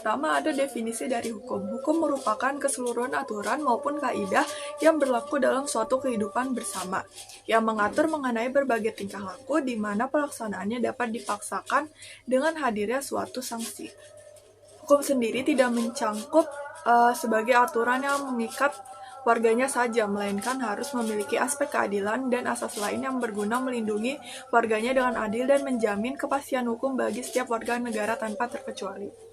pertama ada definisi dari hukum. Hukum merupakan keseluruhan aturan maupun kaidah yang berlaku dalam suatu kehidupan bersama, yang mengatur mengenai berbagai tingkah laku di mana pelaksanaannya dapat dipaksakan dengan hadirnya suatu sanksi. Hukum sendiri tidak mencangkup sebagai aturan yang mengikat warganya saja, melainkan harus memiliki aspek keadilan dan asas lain yang berguna melindungi warganya dengan adil dan menjamin kepastian hukum bagi setiap warga negara tanpa terkecuali.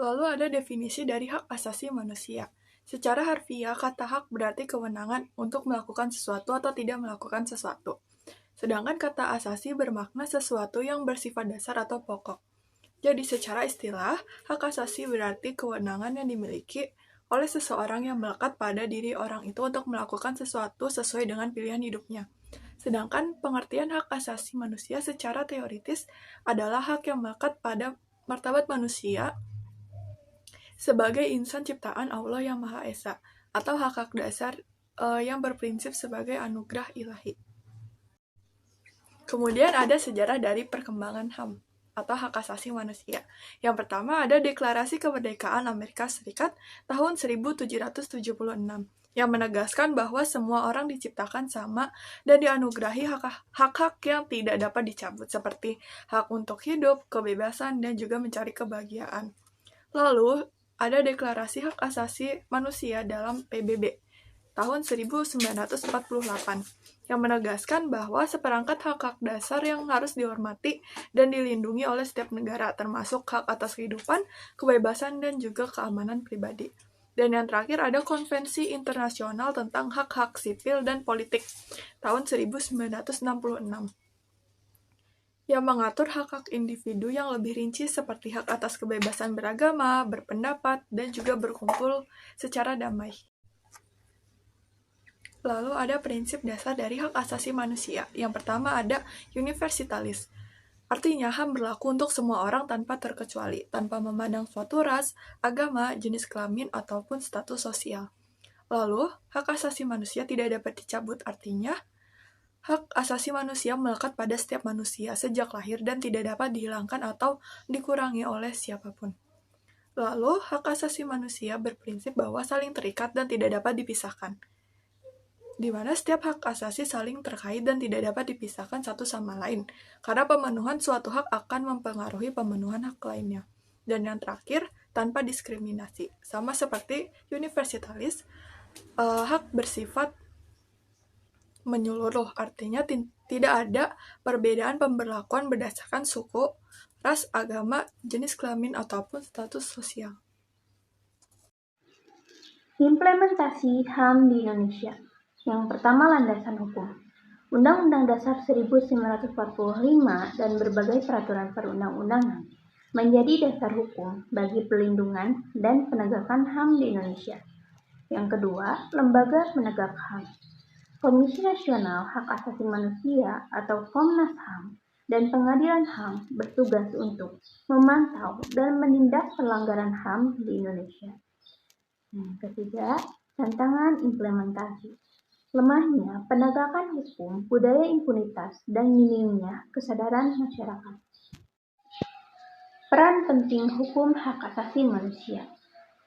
Lalu ada definisi dari hak asasi manusia. Secara harfiah, kata hak berarti kewenangan untuk melakukan sesuatu atau tidak melakukan sesuatu. Sedangkan kata asasi bermakna sesuatu yang bersifat dasar atau pokok. Jadi secara istilah, hak asasi berarti kewenangan yang dimiliki oleh seseorang yang melekat pada diri orang itu untuk melakukan sesuatu sesuai dengan pilihan hidupnya. Sedangkan pengertian hak asasi manusia secara teoritis adalah hak yang melekat pada martabat manusia sebagai insan ciptaan Allah yang Maha Esa, atau hak-hak dasar yang berprinsip sebagai anugerah ilahi. Kemudian ada sejarah dari perkembangan HAM atau hak asasi manusia. Yang pertama ada Deklarasi Kemerdekaan Amerika Serikat tahun 1776 yang menegaskan bahwa semua orang diciptakan sama dan dianugerahi hak-hak yang tidak dapat dicabut seperti hak untuk hidup, kebebasan, dan juga mencari kebahagiaan. Lalu ada Deklarasi Hak Asasi Manusia dalam PBB tahun 1948 yang menegaskan bahwa seperangkat hak-hak dasar yang harus dihormati dan dilindungi oleh setiap negara, termasuk hak atas kehidupan, kebebasan, dan juga keamanan pribadi. Dan yang terakhir ada Konvensi Internasional tentang Hak-Hak Sipil dan Politik tahun 1966 yang mengatur hak-hak individu yang lebih rinci seperti hak atas kebebasan beragama, berpendapat, dan juga berkumpul secara damai. Lalu ada prinsip dasar dari hak asasi manusia. Yang pertama ada universitalis. Artinya HAM berlaku untuk semua orang tanpa terkecuali, tanpa memandang suatu ras, agama, jenis kelamin, ataupun status sosial. Lalu, hak asasi manusia tidak dapat dicabut, artinya hak asasi manusia melekat pada setiap manusia sejak lahir dan tidak dapat dihilangkan atau dikurangi oleh siapapun. Lalu, hak asasi manusia berprinsip bahwa saling terikat dan tidak dapat dipisahkan, di mana setiap hak asasi saling terkait dan tidak dapat dipisahkan satu sama lain, karena pemenuhan suatu hak akan mempengaruhi pemenuhan hak lainnya. Dan yang terakhir, tanpa diskriminasi. Sama seperti universitalis, hak bersifat menyeluruh, artinya tidak ada perbedaan pemberlakuan berdasarkan suku, ras, agama, jenis kelamin, ataupun status sosial. Implementasi HAM di Indonesia. Yang pertama, landasan hukum. Undang-Undang Dasar 1945 dan berbagai peraturan perundang-undangan menjadi dasar hukum bagi pelindungan dan penegakan HAM di Indonesia. Yang kedua, lembaga penegak HAM. Komisi Nasional Hak Asasi Manusia atau Komnas HAM dan Pengadilan HAM bertugas untuk memantau dan menindak pelanggaran HAM di Indonesia. Yang ketiga, tantangan implementasi. Lemahnya penegakan hukum, budaya impunitas, dan minimnya kesadaran masyarakat. Peran penting hukum hak asasi manusia.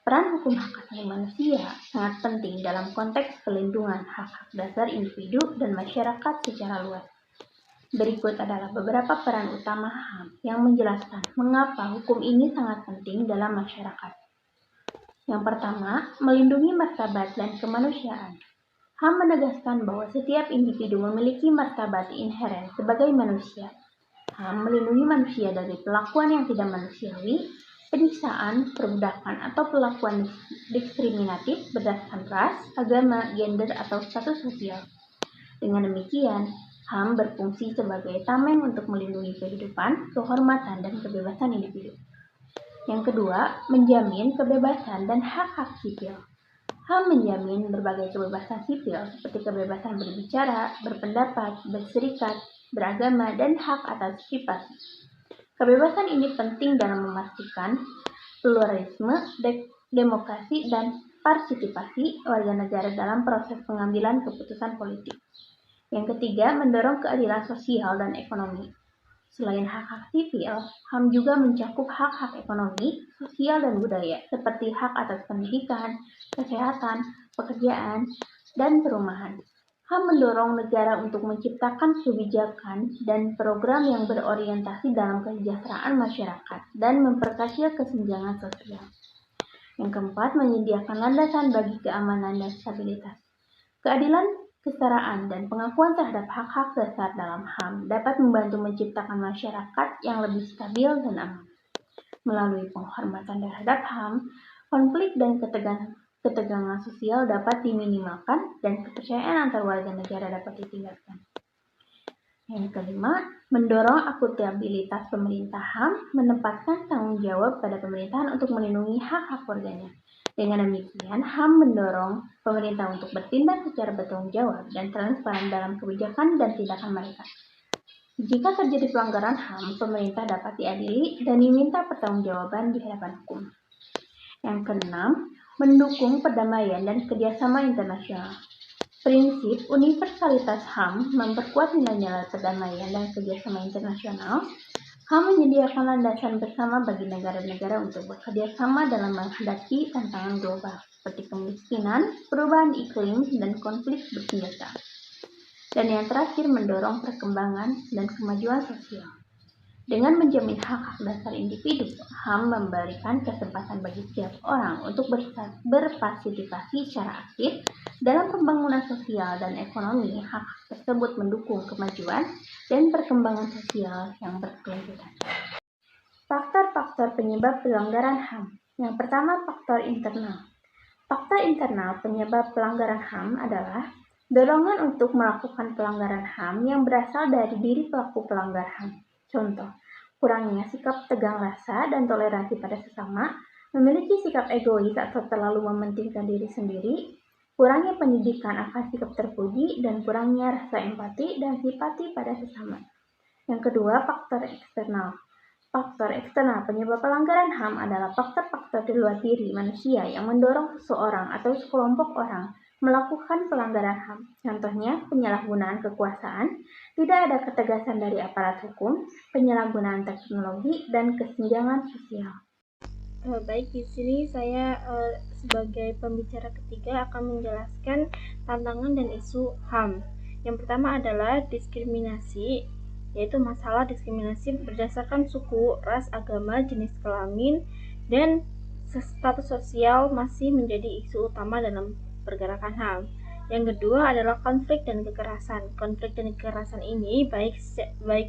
Peran hukum hak asasi manusia sangat penting dalam konteks pelindungan hak-hak dasar individu dan masyarakat secara luas. Berikut adalah beberapa peran utama HAM yang menjelaskan mengapa hukum ini sangat penting dalam masyarakat. Yang pertama, melindungi martabat dan kemanusiaan. HAM menegaskan bahwa setiap individu memiliki martabat inheren sebagai manusia. HAM melindungi manusia dari perlakuan yang tidak manusiawi, penyiksaan, perbudakan, atau perlakuan diskriminatif berdasarkan ras, agama, gender, atau status sosial. Dengan demikian, HAM berfungsi sebagai tameng untuk melindungi kehidupan, kehormatan, dan kebebasan individu. Yang kedua, menjamin kebebasan dan hak-hak sipil. HAM menjamin berbagai kebebasan sipil seperti kebebasan berbicara, berpendapat, berserikat, beragama, dan hak atas privasi. Kebebasan ini penting dalam memastikan pluralisme, demokrasi, dan partisipasi warga negara dalam proses pengambilan keputusan politik. Yang ketiga, mendorong keadilan sosial dan ekonomi. Selain hak-hak sipil, HAM juga mencakup hak-hak ekonomi, sosial, dan budaya, seperti hak atas pendidikan, kesehatan, pekerjaan, dan perumahan. HAM mendorong negara untuk menciptakan kebijakan dan program yang berorientasi dalam kesejahteraan masyarakat dan memperkecil kesenjangan sosial. Yang keempat, menyediakan landasan bagi keamanan dan stabilitas. Keadilan, kesetaraan, dan pengakuan terhadap hak-hak dasar dalam HAM dapat membantu menciptakan masyarakat yang lebih stabil dan aman. Melalui penghormatan terhadap HAM, konflik dan ketegangan sosial dapat diminimalkan dan kepercayaan antar warga negara dapat ditingkatkan. Yang kelima, mendorong akuntabilitas pemerintah. HAM menempatkan tanggung jawab pada pemerintahan untuk melindungi hak-hak warganya. Dengan demikian, HAM mendorong pemerintah untuk bertindak secara bertanggung jawab dan transparan dalam kebijakan dan tindakan mereka. Jika terjadi pelanggaran HAM, pemerintah dapat diadili dan diminta pertanggungjawaban di hadapan hukum. Yang keenam, mendukung perdamaian dan kerjasama internasional. Prinsip universalitas HAM memperkuat nilai-nilai perdamaian dan kerjasama internasional. HAM menyediakan landasan bersama bagi negara-negara untuk bekerja sama dalam menghadapi tantangan global seperti kemiskinan, perubahan iklim, dan konflik bersenjata. Dan yang terakhir, mendorong perkembangan dan kemajuan sosial. Dengan menjamin hak-hak dasar individu, HAM memberikan kesempatan bagi setiap orang untuk berpartisipasi secara aktif dalam pembangunan sosial dan ekonomi. Hak tersebut mendukung kemajuan dan perkembangan sosial yang berkelanjutan. Faktor-faktor penyebab pelanggaran HAM. Yang pertama, faktor internal. Faktor internal penyebab pelanggaran HAM adalah dorongan untuk melakukan pelanggaran HAM yang berasal dari diri pelaku pelanggar HAM. Contoh, kurangnya sikap tegang rasa dan toleransi pada sesama, memiliki sikap egois atau terlalu mementingkan diri sendiri, kurangnya pendidikan akan sikap terpuji, dan kurangnya rasa empati dan simpati pada sesama. Yang kedua, faktor eksternal. Faktor eksternal penyebab pelanggaran HAM adalah faktor-faktor di luar diri manusia yang mendorong seseorang atau sekelompok orang melakukan pelanggaran HAM. Contohnya, penyalahgunaan kekuasaan, tidak ada ketegasan dari aparat hukum, penyalahgunaan teknologi, dan kesenjangan sosial. Baik, di sini saya sebagai pembicara ketiga akan menjelaskan tantangan dan isu HAM. Yang pertama adalah diskriminasi, yaitu masalah diskriminasi berdasarkan suku, ras, agama, jenis kelamin, dan status sosial masih menjadi isu utama dalam pergerakan HAM. Yang kedua adalah konflik dan kekerasan. Konflik dan kekerasan ini baik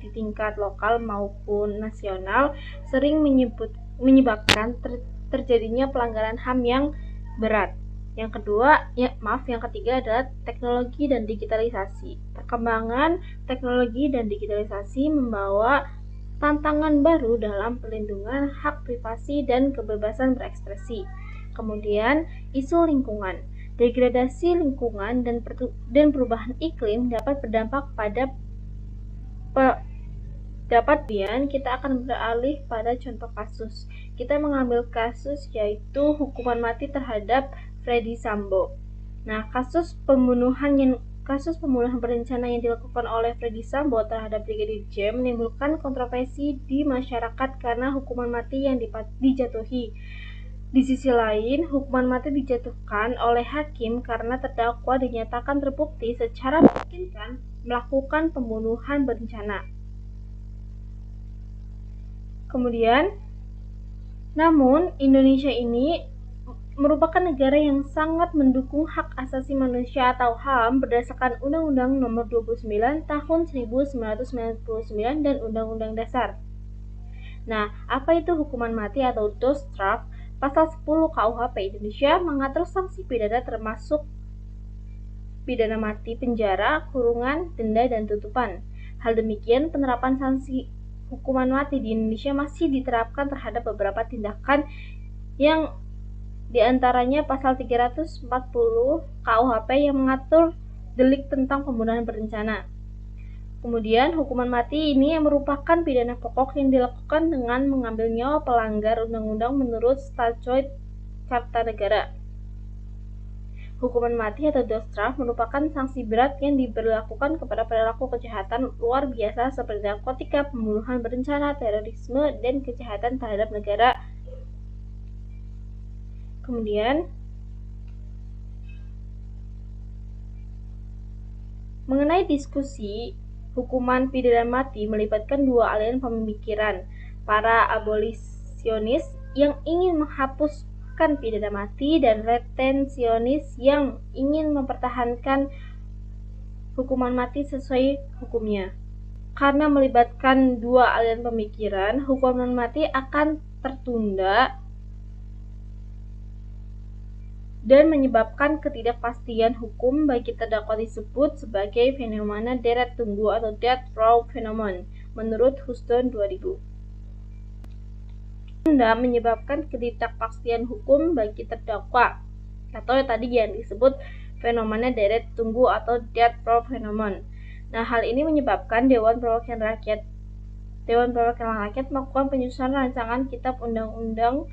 di tingkat lokal maupun nasional sering menyebabkan terjadinya pelanggaran HAM yang berat. Yang ketiga adalah teknologi dan digitalisasi. Perkembangan teknologi dan digitalisasi membawa tantangan baru dalam perlindungan hak privasi dan kebebasan berekspresi. Kemudian, isu lingkungan. Degradasi lingkungan dan perubahan iklim dapat berdampak pada kita akan beralih pada contoh kasus. Kita mengambil kasus yaitu hukuman mati terhadap Freddy Sambo. Nah, kasus pembunuhan berencana yang dilakukan oleh Freddy Sambo terhadap Brigadir J menimbulkan kontroversi di masyarakat karena hukuman mati yang dijatuhi. Di sisi lain, hukuman mati dijatuhkan oleh hakim karena terdakwa dinyatakan terbukti secara meyakinkan melakukan pembunuhan berencana. Kemudian, namun Indonesia ini merupakan negara yang sangat mendukung hak asasi manusia atau HAM berdasarkan Undang-Undang Nomor 29 Tahun 1999 dan Undang-Undang Dasar. Nah, apa itu hukuman mati atau doorstop? Pasal 10 KUHP Indonesia mengatur sanksi pidana termasuk pidana mati, penjara, kurungan, denda, dan tutupan. Hal demikian, penerapan sanksi hukuman mati di Indonesia masih diterapkan terhadap beberapa tindakan yang diantaranya pasal 340 KUHP yang mengatur delik tentang pembunuhan berencana. Kemudian, hukuman mati ini merupakan pidana pokok yang dilakukan dengan mengambil nyawa pelanggar undang-undang menurut Statut Kartanegara. Hukuman mati atau death merupakan sanksi berat yang diberlakukan kepada pelaku kejahatan luar biasa seperti narkotika, pembunuhan berencana, terorisme, dan kejahatan terhadap negara. Kemudian, mengenai diskusi hukuman pidana mati melibatkan dua aliran pemikiran, para abolisionis yang ingin menghapuskan pidana mati dan retensionis yang ingin mempertahankan hukuman mati sesuai hukumnya. Karena melibatkan dua aliran pemikiran, hukuman mati akan tertunda dan menyebabkan ketidakpastian hukum bagi terdakwa disebut sebagai fenomena deret tunggu atau death row phenomenon menurut Houston 2000. Menyebabkan ketidakpastian hukum bagi terdakwa atau tadi yang disebut fenomena deret tunggu atau death row phenomenon. Nah, hal ini menyebabkan Dewan Perwakilan Rakyat melakukan penyusunan rancangan Kitab Undang-Undang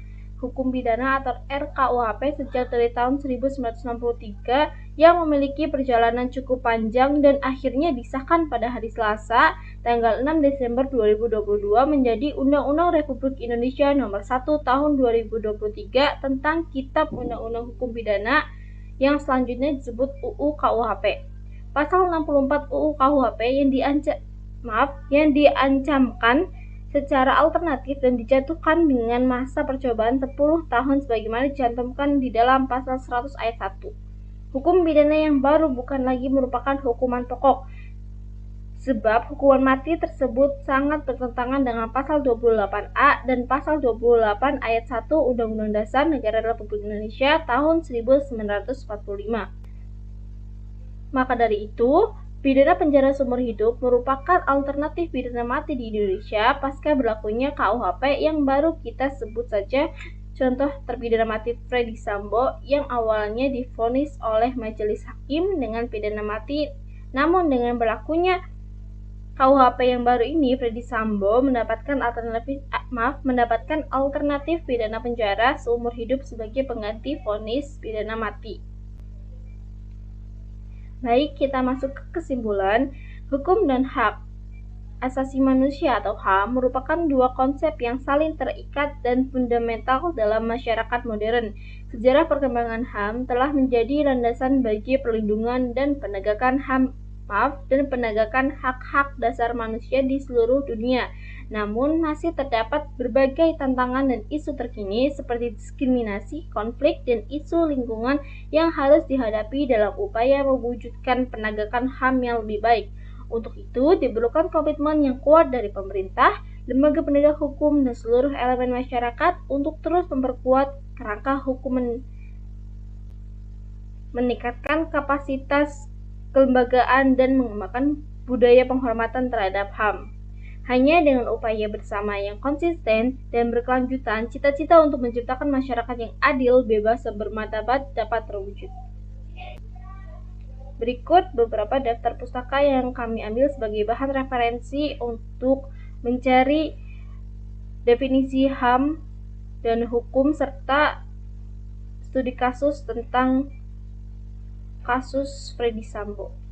Hukum Pidana atau RKUHP sejak dari tahun 1963 yang memiliki perjalanan cukup panjang dan akhirnya disahkan pada hari Selasa, tanggal 6 Desember 2022 menjadi Undang-Undang Republik Indonesia Nomor 1 Tahun 2023 tentang Kitab Undang-Undang Hukum Pidana yang selanjutnya disebut UU KUHP. Pasal 64 UU KUHP yang diancamkan secara alternatif dan dijatuhkan dengan masa percobaan 10 tahun sebagaimana dicantumkan di dalam pasal 100 ayat 1. Hukum pidana yang baru bukan lagi merupakan hukuman pokok, sebab hukuman mati tersebut sangat bertentangan dengan pasal 28A dan pasal 28 ayat 1 Undang-Undang Dasar Negara Republik Indonesia tahun 1945. Maka dari itu, pidana penjara seumur hidup merupakan alternatif pidana mati di Indonesia pasca berlakunya KUHP yang baru kita sebut saja contoh terpidana mati Freddy Sambo yang awalnya divonis oleh majelis hakim dengan pidana mati, namun dengan berlakunya KUHP yang baru ini Freddy Sambo mendapatkan alternatif pidana penjara seumur hidup sebagai pengganti vonis pidana mati. Baik, kita masuk ke kesimpulan. Hukum dan hak asasi manusia atau HAM merupakan dua konsep yang saling terikat dan fundamental dalam masyarakat modern. Sejarah perkembangan HAM telah menjadi landasan bagi perlindungan dan penegakan penegakan hak-hak dasar manusia di seluruh dunia. Namun, masih terdapat berbagai tantangan dan isu terkini seperti diskriminasi, konflik, dan isu lingkungan yang harus dihadapi dalam upaya mewujudkan penegakan HAM yang lebih baik. Untuk itu, diperlukan komitmen yang kuat dari pemerintah, lembaga penegak hukum, dan seluruh elemen masyarakat untuk terus memperkuat kerangka hukum, meningkatkan kapasitas kelembagaan, dan mengembangkan budaya penghormatan terhadap HAM. Hanya dengan upaya bersama yang konsisten dan berkelanjutan, cita-cita untuk menciptakan masyarakat yang adil, bebas, dan bermartabat dapat terwujud. Berikut beberapa daftar pustaka yang kami ambil sebagai bahan referensi untuk mencari definisi HAM dan hukum serta studi kasus tentang kasus Freddy Sambo.